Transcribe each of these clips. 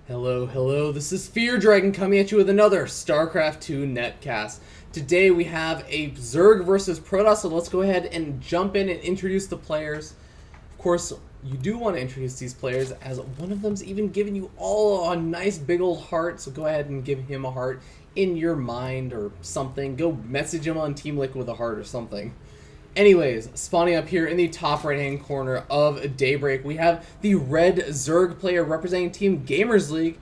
Hello, this is Fear Dragon coming at you with another StarCraft 2 netcast. Today we have a Zerg versus Protoss, so let's go ahead and jump in and introduce the players. Of course, you do want to introduce these players, as one of them's even giving you all a nice big old heart, so go ahead and give him a heart in your mind or something. Go message him on Team Liquid with a heart or something. Anyways, spawning up here in the top right hand corner of Daybreak, we have the red Zerg player representing Team Gamers League.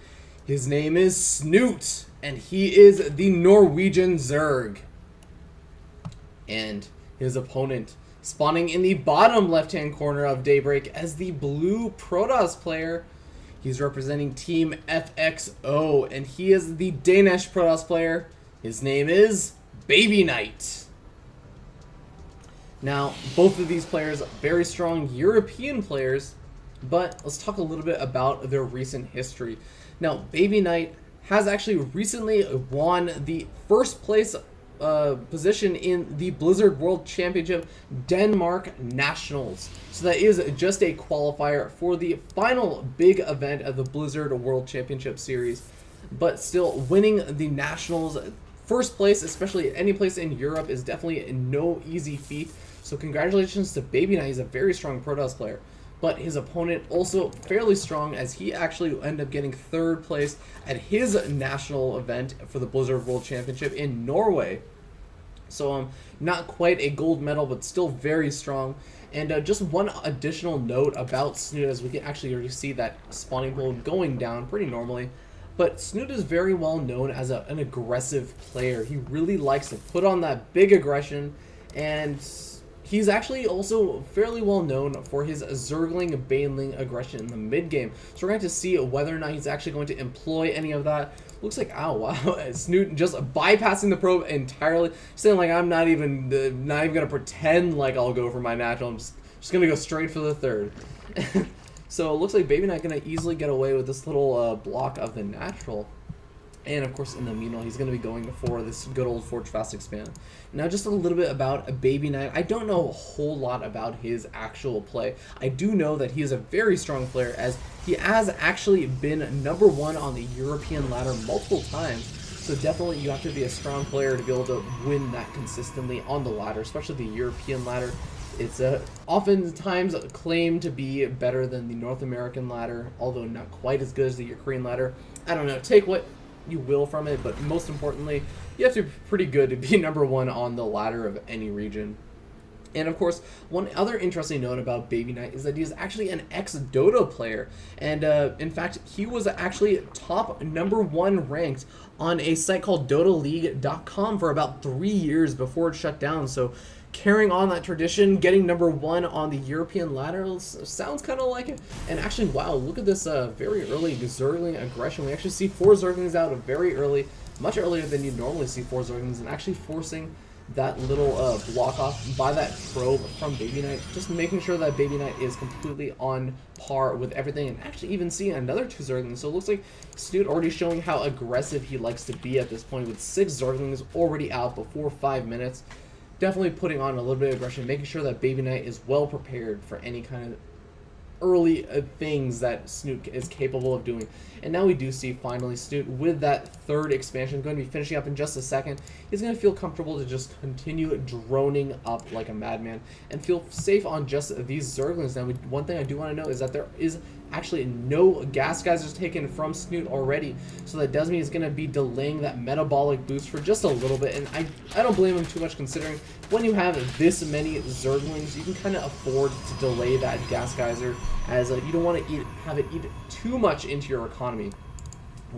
His name is Snute, and he is the Norwegian Zerg. And his opponent spawning in the bottom left hand corner of Daybreak as the blue Protoss player. He's representing Team FXO, and he is the Danish Protoss player. His name is FXOBabyKnight. Now, both of these players are very strong European players, but let's talk a little bit about their recent history. Now, FXOBabyKnight has actually recently won the first place position in the Blizzard World Championship Denmark Nationals. So that is just a qualifier for the final big event of the Blizzard World Championship Series, but still winning the Nationals first place, especially any place in Europe, is definitely no easy feat. So congratulations to FXOBabyKnight. He's a very strong Protoss player, but his opponent also fairly strong, as he actually ended up getting third place at his national event for the Blizzard World Championship in Norway. So not quite a gold medal, but still very strong. And just one additional note about Snute, as we can actually already see that spawning pool going down pretty normally. But Snute is very well known as an aggressive player. He really likes to put on that big aggression, and he's actually also fairly well known for his Zergling Baneling aggression in the mid game. So we're going to see whether or not he's actually going to employ any of that. Looks like, oh wow, Snute just bypassing the probe entirely, saying like, I'm not even gonna pretend like I'll go for my natural. I'm just gonna go straight for the third. So it looks like FXOBabyKnight gonna easily get away with this little block of the natural. And of course, in the meanwhile, he's going to be going for this good old Forge Fast Expand. Now, just a little bit about FXOBabyKnight. I don't know a whole lot about his actual play. I do know that he is a very strong player, as he has actually been #1 on the European ladder multiple times. So definitely you have to be a strong player to be able to win that consistently on the ladder, especially the European ladder. It's oftentimes claimed to be better than the North American ladder, although not quite as good as the Ukraine ladder. I don't know, take what you will from it, but most importantly, you have to be pretty good to be #1 on the ladder of any region. And of course, one other interesting note about FXOBabyKnight is that he is actually an ex-Dota player, and in fact, he was actually top #1 ranked on a site called DotaLeague.com for about 3 years before it shut down. So carrying on that tradition, getting #1 on the European ladder sounds kind of like it. And actually, wow, look at this very early Zergling aggression. We actually see 4 Zerglings out very early, much earlier than you normally see 4 Zerglings, and actually forcing that little block off by that probe from FXOBabyKnight, just making sure that FXOBabyKnight is completely on par with everything, and actually even seeing another 2 Zerglings. So it looks like Snute already showing how aggressive he likes to be at this point, with 6 Zerglings already out before 5 minutes. Definitely putting on a little bit of aggression, making sure that FXOBabyKnight is well prepared for any kind of early things that Snute is capable of doing. And now we do see finally Snute with that third expansion, going to be finishing up in just a second. He's going to feel comfortable to just continue droning up like a madman and feel safe on just these Zerglings. Now, one thing I do want to know is that there is actually no gas geysers taken from Snute already, so that does mean he's going to be delaying that metabolic boost for just a little bit, and I don't blame him too much, considering when you have this many Zerglings, you can kind of afford to delay that gas geyser, as you don't want to have it eat too much into your economy.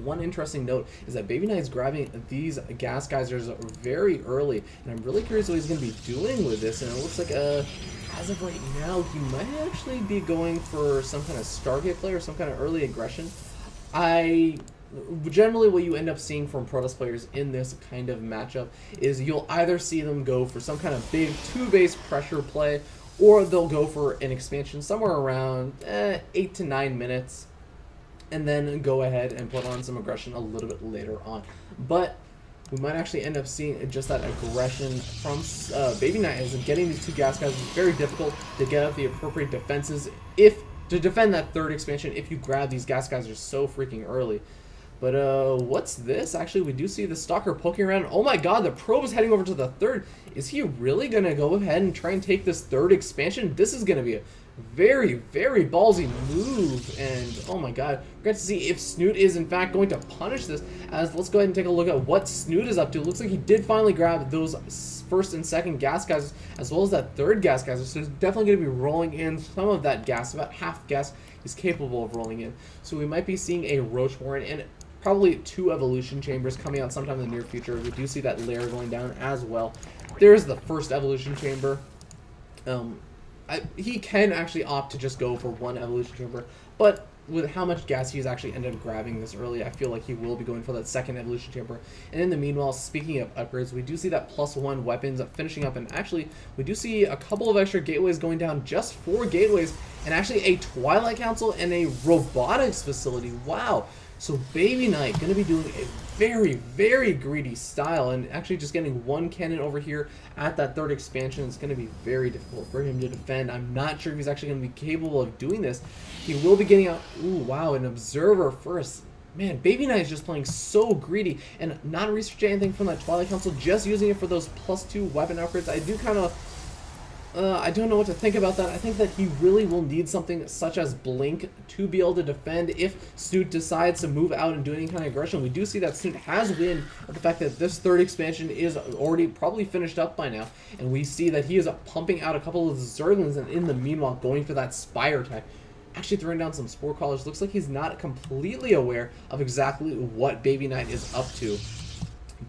One interesting note is that FXOBabyKnight is grabbing these gas geysers very early, and I'm really curious what he's going to be doing with this. And it looks like as of right now, he might actually be going for some kind of Stargate play or some kind of early aggression. Generally, what you end up seeing from Protoss players in this kind of matchup is you'll either see them go for some kind of big 2-base pressure play, or they'll go for an expansion somewhere around 8 to 9 minutes, and then go ahead and put on some aggression a little bit later on. But we might actually end up seeing just that aggression from FXOBabyKnight, as getting these 2 gas guys is very difficult to get up the appropriate defenses if to defend that third expansion if you grab these gas guys are so freaking early. But what's this? Actually, we do see the Stalker poking around. Oh my god, the probe is heading over to the third. Is he really going to go ahead and try and take this third expansion? This is going to be a very, very ballsy move. And oh my god, we're going to see if Snute is in fact going to punish this. As let's go ahead and take a look at what Snute is up to. Looks like he did finally grab those first and second gas guys, as well as that third gas guys. So he's definitely going to be rolling in some of that gas, about half gas he's capable of rolling in. So we might be seeing a Roach Warren and probably 2 evolution chambers coming out sometime in the near future. We do see that layer going down as well. There's the first evolution chamber. He can actually opt to just go for 1 evolution chamber, but with how much gas he's actually ended up grabbing this early, I feel like he will be going for that second evolution chamber. And in the meanwhile, speaking of upgrades, we do see that +1 weapons finishing up, and actually we do see a couple of extra gateways going down, just 4 gateways, and actually a Twilight Council and a robotics facility. Wow. So Baby Knight going to be doing a very, very greedy style, and actually just getting 1 cannon over here at that third expansion is going to be very difficult for him to defend. I'm not sure if he's actually going to be capable of doing this. He will be getting out. Ooh, wow, an observer first. Man, Baby Knight is just playing so greedy and not researching anything from that Twilight Council, just using it for those +2 weapon upgrades. I do kind of I don't know what to think about that. I think that he really will need something such as Blink to be able to defend if Snute decides to move out and do any kind of aggression. We do see that Snute has win of the fact that this third expansion is already probably finished up by now, and we see that he is pumping out a couple of the Zerglings, and in the meanwhile going for that Spire attack. Actually throwing down some Spore Crawlers. Looks like he's not completely aware of exactly what Baby Knight is up to.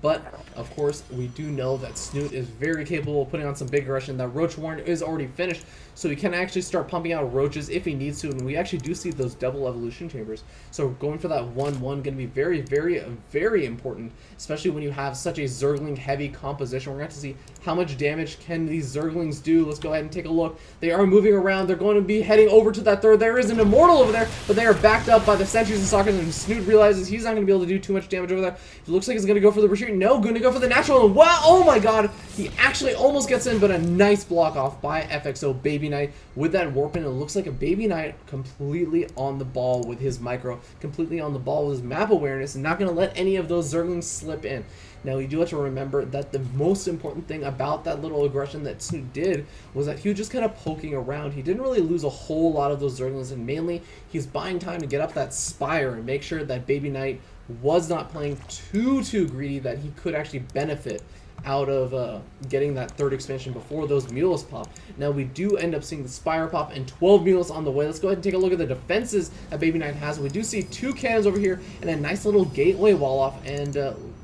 But, of course, we do know that Snute is very capable of putting on some big aggression. That Roach Warren is already finished, so he can actually start pumping out roaches if he needs to, and we actually do see those double evolution chambers. So going for that 1-1 going to be very, very, very important, especially when you have such a Zergling-heavy composition. We're going to have to see how much damage can these Zerglings do. Let's go ahead and take a look. They are moving around. They're going to be heading over to that third. There is an Immortal over there, but they are backed up by the Sentries and Stalkers, and Snute realizes he's not going to be able to do too much damage over there. It looks like he's going to go for the retreat. No, going to go for the natural. Wow, oh my god. He actually almost gets in, but a nice block off by FXOBabyKnight with that warp in. It looks like a Baby Knight completely on the ball with his micro, completely on the ball with his map awareness, and not going to let any of those Zerglings slip in. Now, you do have to remember that the most important thing about that little aggression that Snute did was that he was just kind of poking around. He didn't really lose a whole lot of those Zerglings, and mainly he's buying time to get up that Spire and make sure that Baby Knight was not playing too greedy, that he could actually benefit out of getting that third expansion before those Mules pop. Now we do end up seeing the Spire pop and 12 Mules on the way. Let's go ahead and take a look at the defenses that Baby Knight has. We do see 2 cannons over here and a nice little gateway wall off, and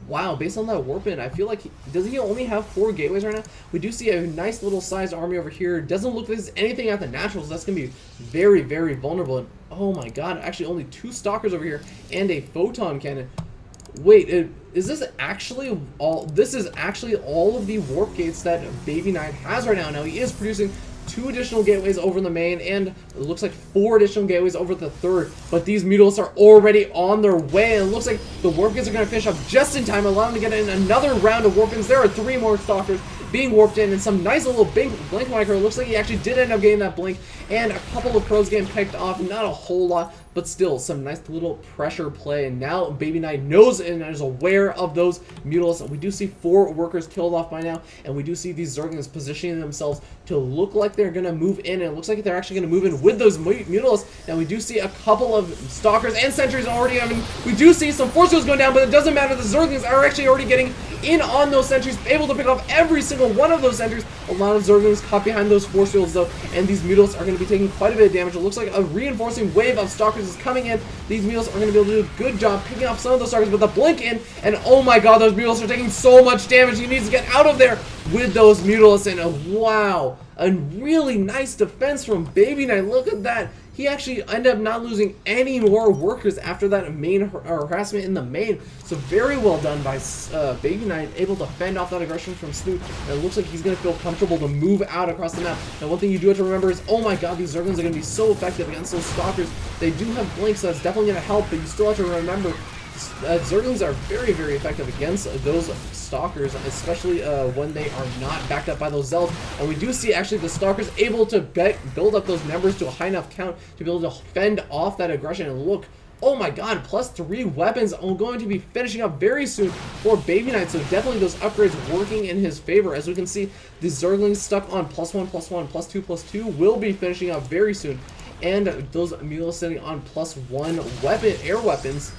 wow, based on that warp in, I feel like does he only have 4 gateways right now? We do see a nice little sized army over here. Doesn't look like there's anything at the naturals. That's going to be very, very vulnerable. And oh my god, actually only 2 Stalkers over here and a Photon Cannon. Wait, is this actually all? This is actually all of the warp gates that Baby Knight has right now. Now he is producing 2 additional gateways over the main, and it looks like 4 additional gateways over the third. But these Mutals are already on their way, and it looks like the warp gates are going to finish up just in time, allowing them to get in another round of warp ins. There are 3 more Stalkers being warped in, and some nice little blink micro. It looks like he actually did end up getting that blink, and a couple of pros getting picked off. Not a whole lot, but still some nice little pressure play. And now Baby Knight knows and is aware of those Mutals. We do see 4 workers killed off by now, and we do see these Zerglings positioning themselves to look like they're going to move in, and it looks like they're actually going to move in with those Mutals. Now we do see a couple of Stalkers and Sentries already. I mean, we do see some Force Fields going down, but it doesn't matter. The Zerglings are actually already getting in on those Sentries, able to pick off every single one of those Sentries. A lot of Zerglings caught behind those Force Fields though, and these Mutals are going to be taking quite a bit of damage. It looks like a reinforcing wave of Stalkers is coming in. These Mutals are going to be able to do a good job picking off some of those Stalkers with the blink in, and oh my god, those Mutals are taking so much damage. He needs to get out of there with those Mutals, and wow, a really nice defense from Baby Knight. Look at that. He actually ended up not losing any more workers after that main harassment in the main. So very well done by Baby Knight, able to fend off that aggression from Snute. And it looks like he's going to feel comfortable to move out across the map. Now one thing you do have to remember is, oh my god, these Zerglings are going to be so effective against those Stalkers. They do have blinks, so that's definitely going to help, but you still have to remember Zerglings are very, very effective against those Stalkers, especially when they are not backed up by those Zealots. And we do see actually the Stalkers able to build up those numbers to a high enough count to be able to fend off that aggression. And look, oh my god, +3 weapons are going to be finishing up very soon for Baby Knight. So definitely those upgrades working in his favor. As we can see, the Zerglings stuck on +1, +1, +2, +2 will be finishing up very soon. And those mules sitting on +1 weapon, air weapons.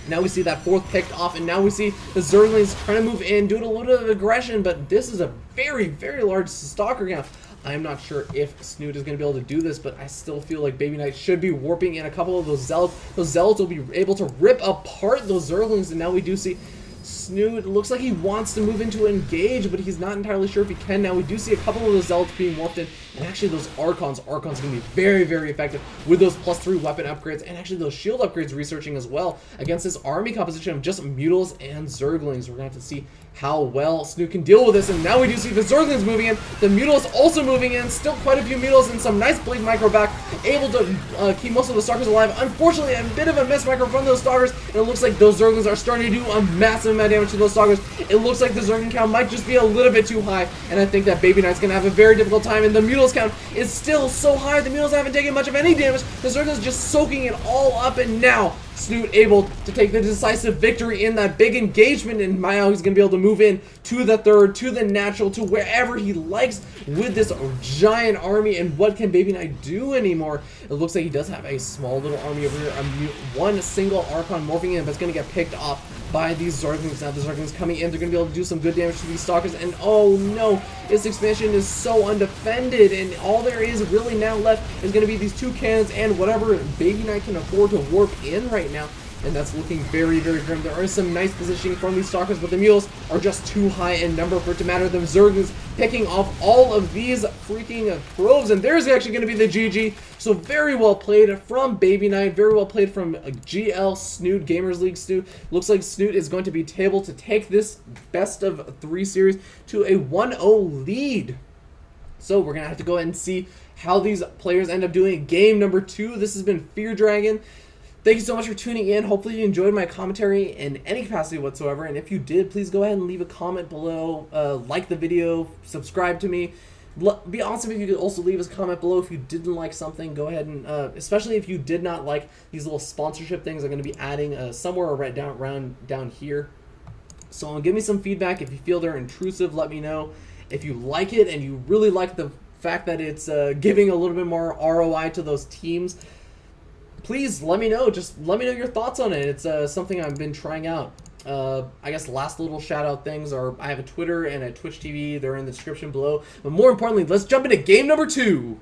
Now we see that fourth picked off, and now we see the Zerglings trying to move in, doing a little bit of aggression, but this is a very, very large Stalker count. I'm not sure if Snute is going to be able to do this, but I still feel like Baby Knight should be warping in a couple of those Zealots. Those Zealots will be able to rip apart those Zerglings, and now we do see Snute looks like he wants to move into engage, but he's not entirely sure if he can. Now we do see a couple of those Zealots being morphed in, and actually those Archons are going to be very, very effective with those +3 weapon upgrades, and actually those shield upgrades researching as well against this army composition of just Mutals and Zerglings. We're going to have to see how well Snute can deal with this, and now we do see the Zerglings moving in, the Mutals also moving in, still quite a few Mutals and some nice Blade Micro back, able to keep most of the Stalkers alive. Unfortunately, a bit of a miss micro from those Stalkers, and it looks like those Zerglings are starting to do a massive amount of damage to those Stalkers. It looks like the Zergling count might just be a little bit too high, and I think that Baby Knight's going to have a very difficult time, and the Mutals count is still so high. The Mutals haven't taken much of any damage. The Zerglings just soaking it all up, and now Snute able to take the decisive victory in that big engagement, and now he's going to be able to move in to the third, to the natural, to wherever he likes with this giant army. And what can Baby Knight do anymore? It looks like he does have a small little army over here, one single Archon morphing in, but it's going to get picked off by these Zerglings. Now the Zerglings coming in, they're going to be able to do some good damage to these Stalkers, and oh no, this expansion is so undefended, and all there is really now left is going to be these 2 cannons and whatever Baby Knight can afford to warp in right now. And that's looking very, very grim. There is some nice positioning from these Stalkers, but the Mules are just too high in number for it to matter. The Zerglings picking off all of these freaking probes, and there's actually going to be the GG. So very well played from Baby Knight, very well played from GL Snute, Gamers League Snute. Looks like Snute is going to be able to take this best of 3 series to a 1-0 lead. So we're going to have to go ahead and see how these players end up doing game number 2. This has been Fear Dragon. Thank you so much for tuning in. Hopefully you enjoyed my commentary in any capacity whatsoever. And if you did, please go ahead and leave a comment below. Like the video. Subscribe to me. Be awesome if you could also leave us a comment below if you didn't like something. Go ahead and, especially if you did not like these little sponsorship things, I'm going to be adding somewhere right down here. So give me some feedback. If you feel they're intrusive, let me know. If you like it and you really like the fact that it's giving a little bit more ROI to those teams, please let me know. Just let me know your thoughts on it. It's something I've been trying out. I guess last little shout out things are I have a Twitter and a Twitch TV. They're in the description below. But more importantly, let's jump into game number 2.